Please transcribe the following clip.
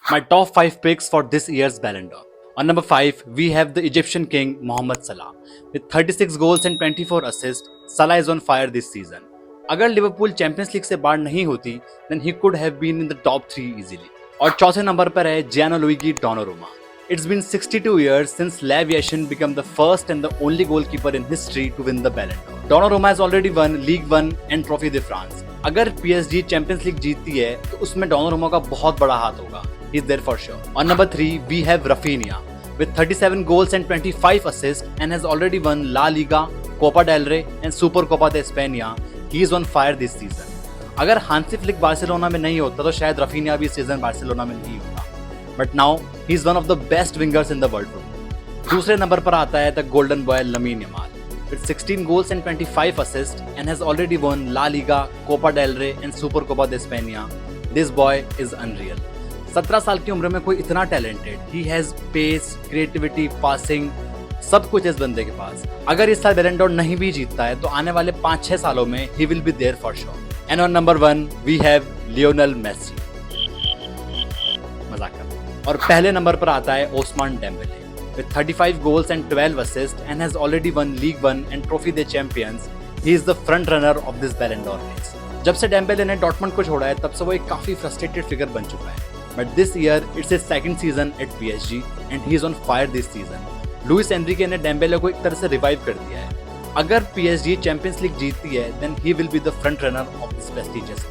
My top 5 picks for this year's Ballon d'Or. On number 5, we have the Egyptian king Mohamed Salah. With 36 goals and 24 assists, Salah is on fire this season. अगर Liverpool champions league से बाहर नहीं होती, then he could have been in the top 3 easily. और चौथे number पर है Gianluigi Donnarumma. It's been 62 years since Lev Yashin became the first and the only goalkeeper in history to win the Ballon d'Or. Donnarumma has already won League One and Trophy de France. अगर PSG champions league जीतती है तो उसमें Donnarumma का बहुत बड़ा हाथ होगा. He's there for sure. On number 3, we have Rafinha with 37 goals and 25 assists and has already won La Liga, Copa del Rey and Supercopa de España. He is on fire this season. अगर Hansi Flick Barcelona में नहीं होता तो शायद Raphinha भी इस season Barcelona में नहीं होता. But now he is one of the best wingers in the world football. दूसरे नंबर पर आता है the golden boy Lamine Yamal with 16 goals and 25 assists and has already won La Liga, Copa del Rey and Supercopa de España. This boy is unreal. 17 साल की उम्र में कोई इतना talented, he has pace, creativity, passing, सब कुछ इस बंदे के पास. अगर इस साल बैलन डॉर नहीं भी जीतता है तो आने वाले 5-6 सालों में ही will be there for sure. And on number 1 we have Lionel Messi. मजाक कर. और पहले नंबर पर आता है Ousmane Dembele with 35 goals and 12 assists and has already won League One and Trophy des Champions. He is the front runner of this Ballon d'Or race. जब से Dembélé ने डॉर्टमंड को छोड़ा है तब से वो एक काफी फ्रस्ट्रेटेड फिगर बन चुका है. But this year it's his second season at PSG and he is on fire this season. Luis Enrique ने डेम्बेले को एक तरह से रिवाइव कर दिया है. अगर PSG चैंपियंस लीग जीतती है then he will be the front runner of this prestigious